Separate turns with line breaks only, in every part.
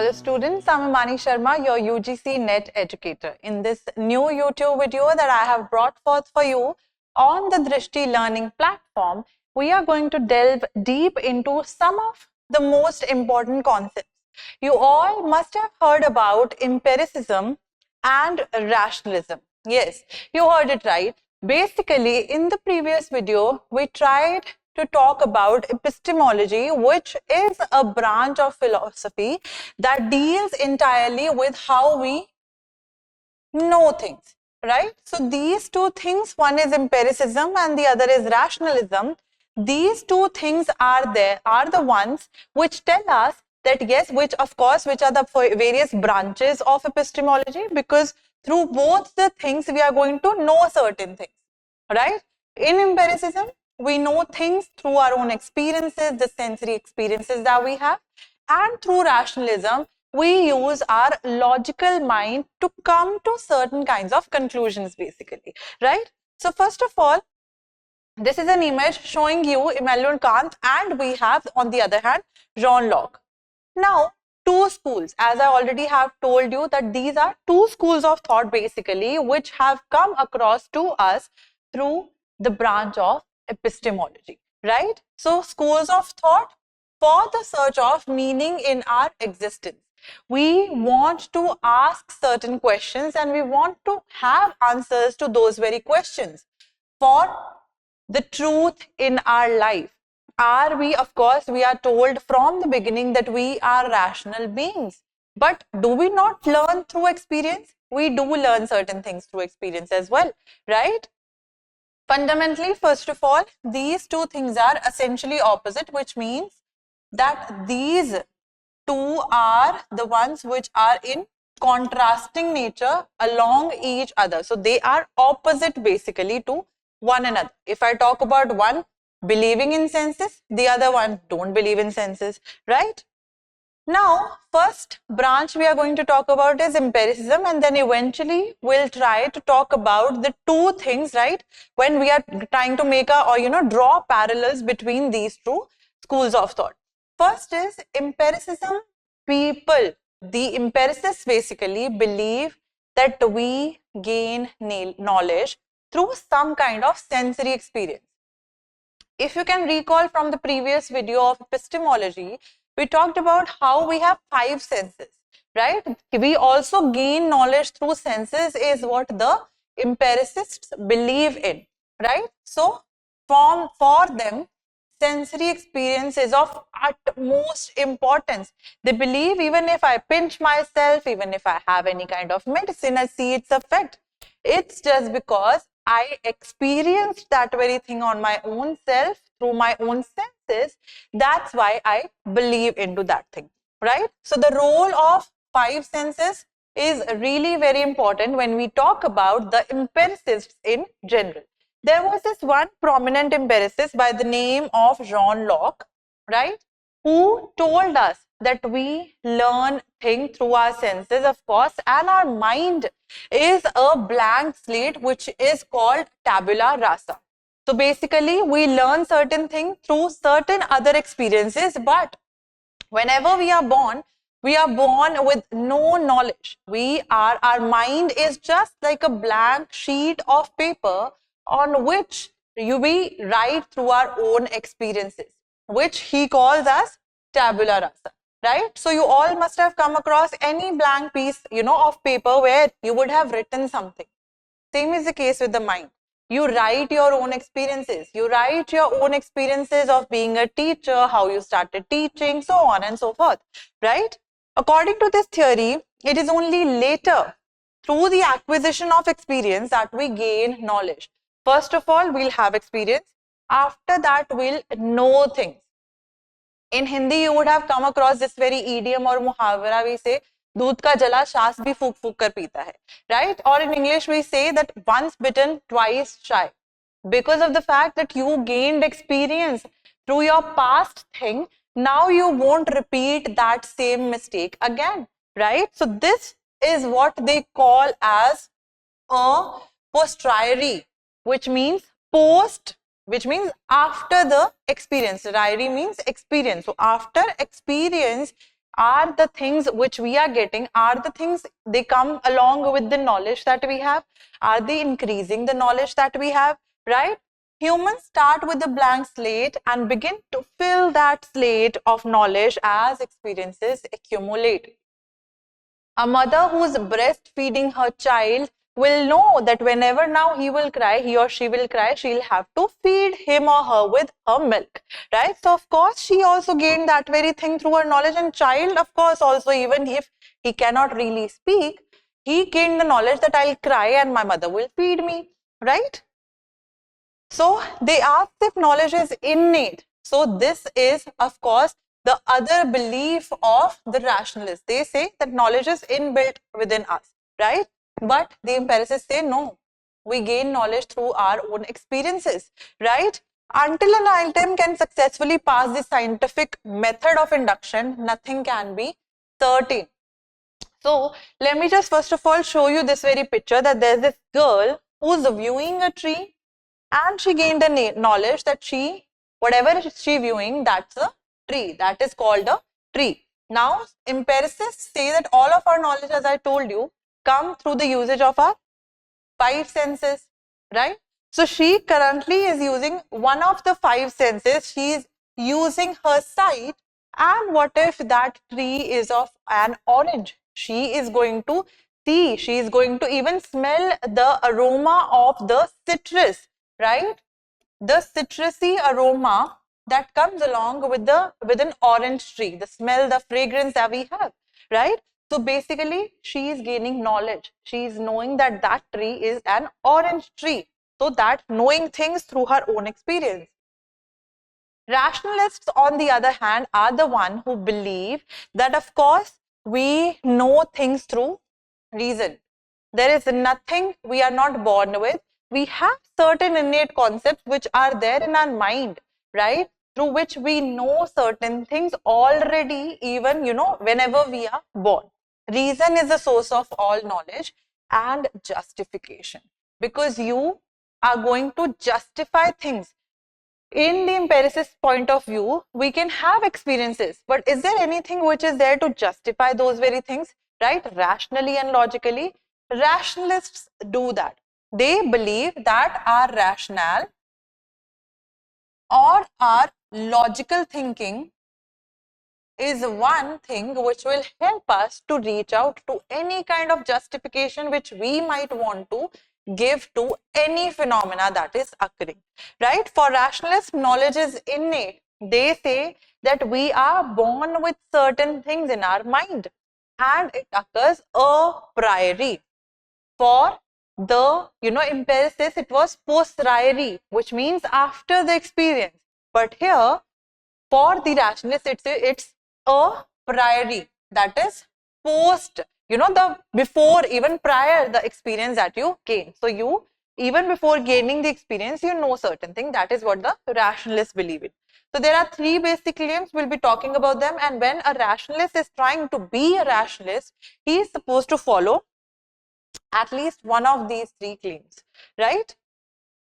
all students, I'm Himani Sharma, your UGC NET educator. In this new YouTube video that I have brought forth for you on the Drishti learning platform, we are going to delve deep into some of the most important concepts. You all must have heard about empiricism and rationalism. Yes, you heard it right. Basically, in the previous video, we tried to talk about epistemology, which is a branch of philosophy that deals entirely with how we know things, right? So these two things, one is empiricism and the other is rationalism. These two things are the ones which tell us that yes, which are the various branches of epistemology, because through both the things we are going to know certain things, right? In empiricism, we know things through our own experiences, the sensory experiences that we have, and through rationalism, we use our logical mind to come to certain kinds of conclusions, basically, right? So first of all, this is an image showing you Immanuel Kant, and we have, on the other hand, John Locke. Now, two schools, as I already have told you, that these are two schools of thought, basically, which have come across to us through the branch of epistemology, right? So schools of thought for the search of meaning in our existence. We want to ask certain questions and we want to have answers to those very questions for the truth in our life. Of course, we are told from the beginning that we are rational beings. But do we not learn through experience? We do learn certain things through experience as well, right? Fundamentally, first of all, these two things are essentially opposite, which means that these two are the ones which are in contrasting nature along each other. So they are opposite basically to one another. If I talk about one believing in senses, the other one don't believe in senses, right? Now, first branch we are going to talk about is empiricism, and then eventually we'll try to talk about the two things, right? When we are trying to make draw parallels between these two schools of thought. First is empiricism. People, the empiricists basically believe that we gain knowledge through some kind of sensory experience. If you can recall from the previous video of epistemology, we talked about how we have 5 senses, right? We also gain knowledge through senses is what the empiricists believe in, right? So for them, sensory experience is of utmost importance. They believe even if I pinch myself, even if I have any kind of medicine, I see its effect. It's just because I experienced that very thing on my own self through my own senses. That's why I believe into that thing, right? So the role of 5 senses is really very important when we talk about the empiricists in general. There was this one prominent empiricist by the name of John Locke, right, who told us that we learn things through our senses, of course, and our mind is a blank slate which is called tabula rasa. So basically, we learn certain things through certain other experiences, but whenever we are born with no knowledge. Our mind is just like a blank sheet of paper on which we write through our own experiences, which he calls as tabula rasa, right? So you all must have come across any blank piece, of paper where you would have written something. Same is the case with the mind. You write your own experiences. You write your own experiences of being a teacher, how you started teaching, so on and so forth, right? According to this theory, it is only later through the acquisition of experience that we gain knowledge. First of all, we'll have experience. After that, we'll know things. In Hindi, you would have come across this very idiom or muhavara. We say, दूध का जला शास भी फूक फूक कर पीता है, right? Or in English, we say that once bitten, twice shy. Because of the fact that you gained experience through your past thing, now you won't repeat that same mistake again, right? So this is what they call as a posteriori, which means after the experience. Riori means experience. So after experience, Are the things which we are getting, are the things they come along with the knowledge that we have? Are they increasing the knowledge that we have, right? Humans start with a blank slate and begin to fill that slate of knowledge as experiences accumulate. A mother who's breastfeeding her child will know that whenever now he will cry, he or she will cry, she'll have to feed him or her with her milk, right? So of course she also gained that very thing through her knowledge, and child of course also, even if he cannot really speak, he gained the knowledge that I'll cry and my mother will feed me, right? So they ask if knowledge is innate. So this is of course the other belief of the rationalists. They say that knowledge is inbuilt within us, right? But the empiricists say no, we gain knowledge through our own experiences, right? Until an item can successfully pass the scientific method of induction, nothing can be certain. So let me just first of all show you this very picture, that there's this girl who's viewing a tree, and she gained the knowledge that whatever she viewing, that's a tree. That is called a tree. Now, empiricists say that all of our knowledge, as I told you, come through the usage of our five senses, right? So she currently is using one of the five senses. She is using her sight. And what if that tree is of an orange? She is going to see, she is going to even smell the aroma of the citrus, right? The citrusy aroma that comes along with an orange tree, the smell, the fragrance that we have, right? So basically she is gaining knowledge. She is knowing that that tree is an orange tree. So that knowing things through her own experience. Rationalists, on the other hand, are the one who believe that of course we know things through reason. There is nothing we are not born with. We have certain innate concepts which are there in our mind, right? Through which we know certain things already, even, whenever we are born. Reason is the source of all knowledge and justification, because you are going to justify things. In the empiricist point of view, we can have experiences, but is there anything which is there to justify those very things, right? Rationally and logically. Rationalists do that. They believe that our rationale or our logical thinking is one thing which will help us to reach out to any kind of justification which we might want to give to any phenomena that is occurring, right? For rationalists, knowledge is innate. They say that we are born with certain things in our mind and it occurs a priori. For the, empiricists, it was posteriori, which means after the experience. But here, for the rationalists, it's a priori, that is post, the before, even prior the experience that you gain. So you, even before gaining the experience, you know certain thing. That is what the rationalists believe in. So there are three basic claims. We'll be talking about them. And when a rationalist is trying to be a rationalist, he is supposed to follow at least one of these three claims, right?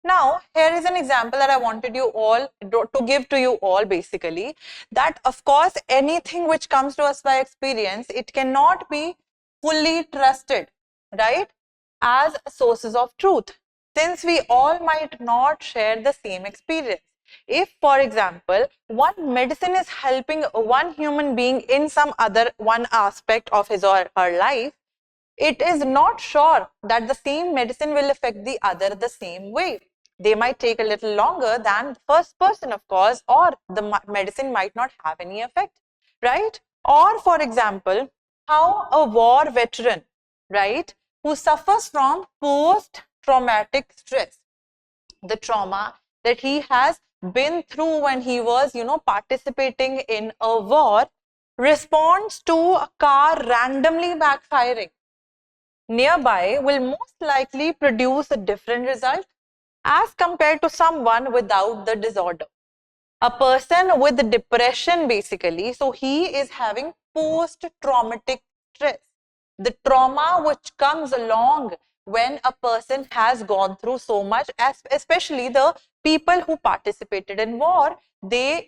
Now, here is an example that I wanted you all to give to you all, basically, that of course anything which comes to us by experience, it cannot be fully trusted, right, as sources of truth, since we all might not share the same experience. If, for example, one medicine is helping one human being in some other one aspect of his or her life, it is not sure that the same medicine will affect the other the same way. They might take a little longer than the first person, of course, or the medicine might not have any effect, right? Or, for example, how a war veteran, right, who suffers from post-traumatic stress, the trauma that he has been through when he was, participating in a war, responds to a car randomly backfiring nearby will most likely produce a different result as compared to someone without the disorder. A person with depression, basically, so he is having post-traumatic stress, the trauma which comes along when a person has gone through so much, especially the people who participated in war, they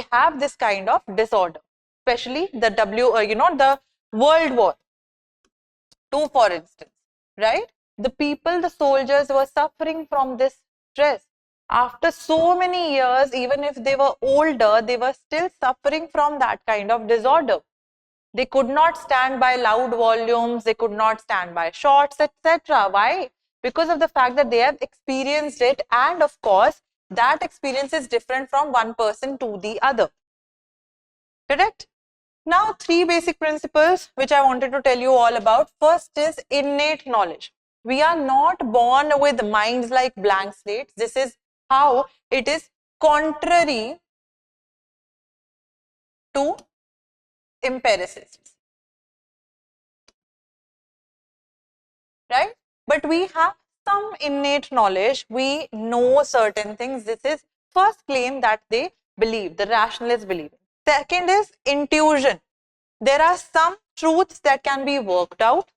have this kind of disorder. especially the the World War II, for instance, right? The people, the soldiers were suffering from this stress. After so many years, even if they were older, they were still suffering from that kind of disorder. They could not stand by loud volumes, they could not stand by shots, etc. Why? Because of the fact that they have experienced it, and of course, that experience is different from one person to the other. Correct? Now, three basic principles which I wanted to tell you all about. First is innate knowledge. We are not born with minds like blank slates. This is how it is contrary to empiricists, right? But we have some innate knowledge. We know certain things. This is first claim that they believe, the rationalists believe. Second is intuition. There are some truths that can be worked out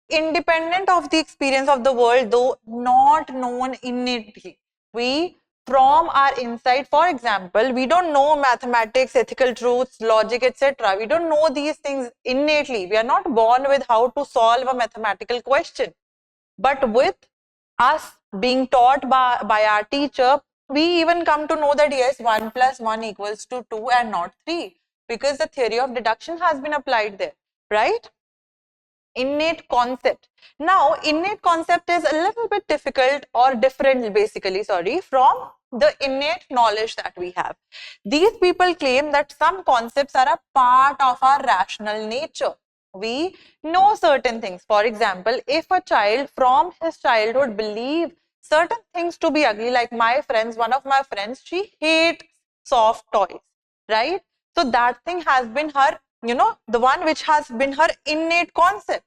independent of the experience of the world, though not known innately. We, from our inside, for example, we don't know mathematics, ethical truths, logic, etc. We don't know these things innately. We are not born with how to solve a mathematical question. But with us being taught by our teacher, we even come to know that yes, 1 plus 1 equals to 2 and not 3, because the theory of deduction has been applied there, right? Innate concept. Now, innate concept is a little bit difficult or different, basically, from the innate knowledge that we have. These people claim that some concepts are a part of our rational nature. We know certain things. For example, if a child from his childhood believes certain things to be ugly, like one of my friends, she hates soft toys, right? So that thing has been her, the one which has been her innate concept.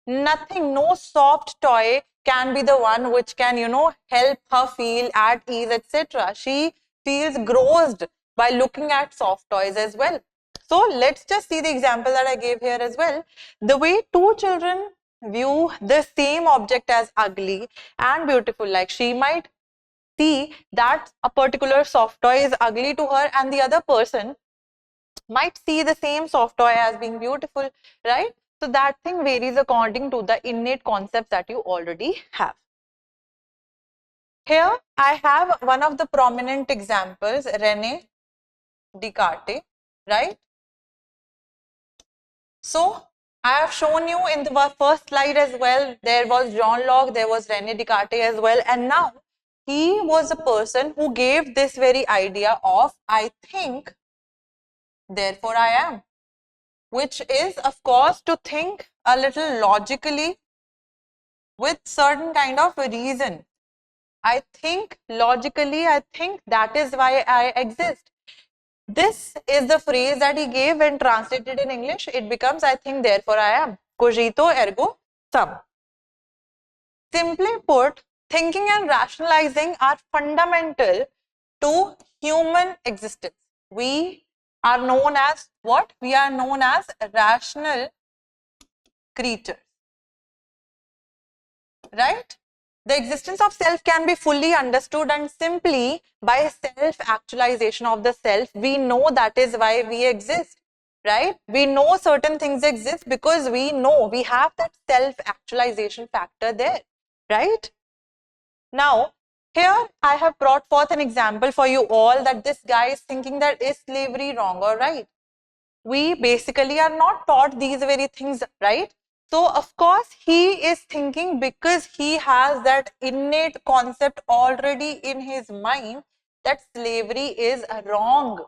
Nothing, no soft toy can be the one which can, help her feel at ease, etc. She feels grossed by looking at soft toys as well. So let's just see the example that I gave here as well. The way two children view the same object as ugly and beautiful, like she might see that a particular soft toy is ugly to her and the other person might see the same soft toy as being beautiful, right? So that thing varies according to the innate concepts that you already have. Here I have one of the prominent examples, René Descartes, right? So I have shown you in the first slide as well, there was John Locke, there was René Descartes as well, and now he was a person who gave this very idea of I think, therefore I am, which is of course to think a little logically with certain kind of reason. I think logically, I think that is why I exist. This is the phrase that he gave. When translated in English, it becomes I think therefore I am. Cogito ergo sum. Simply put, thinking and rationalizing are fundamental to human existence. We are known as what? We are known as rational creatures, right? The existence of self can be fully understood, and simply by self-actualization of the self, we know that is why we exist, right? We know certain things exist because we know we have that self-actualization factor there, right? Now, here I have brought forth an example for you all that this guy is thinking that is slavery wrong or right? We basically are not taught these very things, right? So, of course, he is thinking because he has that innate concept already in his mind that slavery is wrong,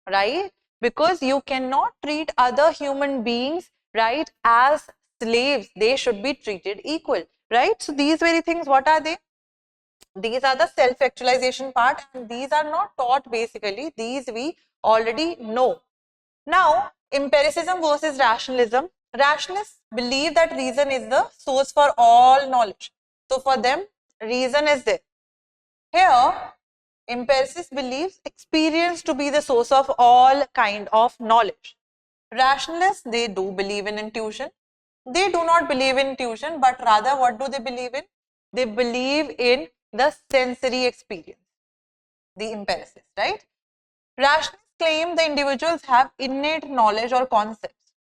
right? Because you cannot treat other human beings, right, as slaves. They should be treated equal, right? So, these very things, what are they? These are the self-actualization part, and these are not taught basically. These we already know. Now, empiricism versus rationalism. Rationalists believe that reason is the source for all knowledge. So, for them, reason is there. Here, empiricists believes experience to be the source of all kind of knowledge. Rationalists, they do believe in intuition. They do not believe in intuition, but rather what do they believe in? They believe in the sensory experience, the empiricists, right? Rationalists claim the individuals have innate knowledge or concepts.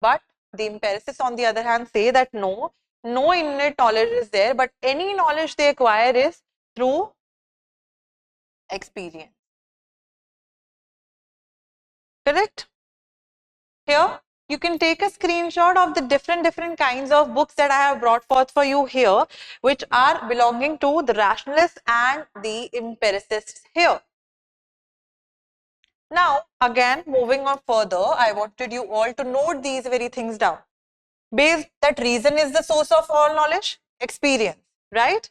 But the empiricists, on the other hand, say that no innate knowledge is there, but any knowledge they acquire is through experience. Correct? Here, you can take a screenshot of the different kinds of books that I have brought forth for you here, which are belonging to the rationalists and the empiricists here. Now, again, moving on further, I wanted you all to note these very things down. Based that reason is the source of all knowledge, experience, right?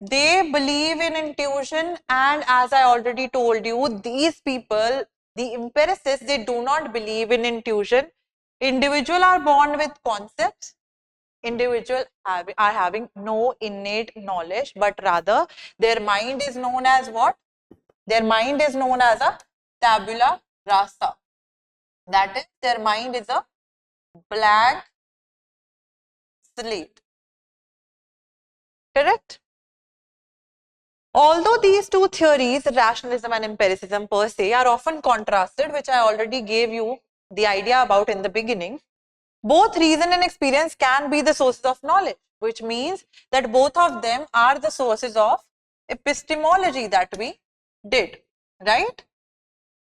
They believe in intuition, and as I already told you, these people, the empiricists, they do not believe in intuition. Individuals are born with concepts. Individuals are having no innate knowledge, but rather their mind is known as what? Their mind is known as a tabula rasa. That is, their mind is a blank slate. Correct? Although these two theories, rationalism and empiricism per se, are often contrasted, which I already gave you the idea about in the beginning, both reason and experience can be the sources of knowledge, which means that both of them are the sources of epistemology that we did, right?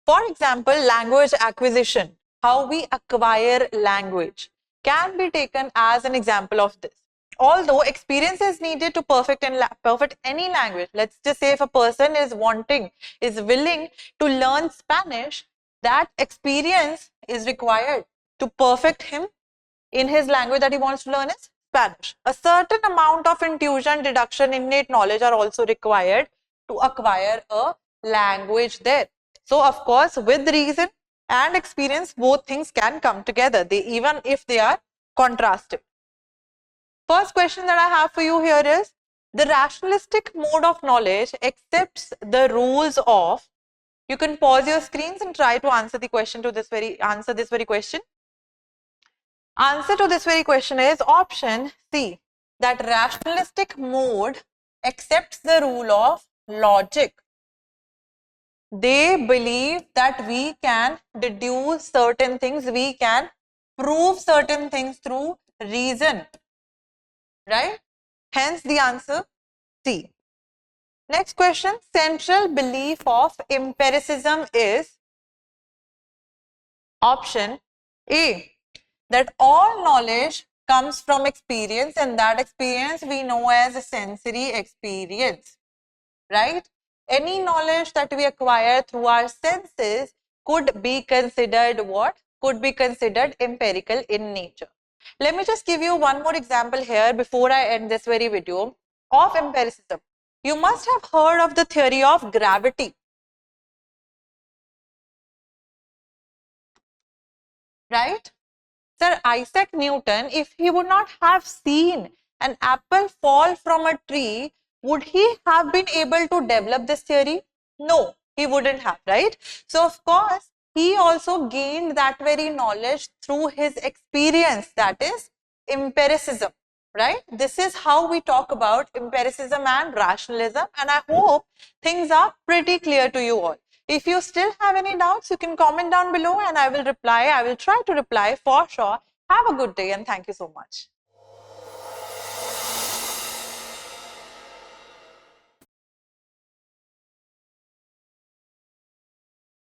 For example, language acquisition, how we acquire language, can be taken as an example of this. Although experience is needed to perfect any language, let's just say if a person is willing to learn Spanish, that experience is required to perfect him in his language that he wants to learn is Spanish. A certain amount of intuition, deduction, innate knowledge are also required to acquire a language there. So, of course, with reason and experience, both things can come together, even if they are contrasted. First question that I have for you here is, the rationalistic mode of knowledge accepts the rules of, you can pause your screens and try to answer the question to this very question. Answer to this very question is option C, that rationalistic mode accepts the rule of logic. They believe that we can deduce certain things, we can prove certain things through reason, right? Hence the answer C. Next question, central belief of empiricism is option A, that all knowledge comes from experience, and that experience we know as a sensory experience, right? Any knowledge that we acquire through our senses could be considered what? Could be considered empirical in nature. Let me just give you one more example here before I end this very video of empiricism. You must have heard of the theory of gravity, right? Sir Isaac Newton, if he would not have seen an apple fall from a tree, would he have been able to develop this theory? No, he wouldn't have, right? So, of course, he also gained that very knowledge through his experience, that is empiricism, right? This is how we talk about empiricism and rationalism, and I hope things are pretty clear to you all. If you still have any doubts, you can comment down below and I will reply. I will try to reply for sure. Have a good day and thank you so much.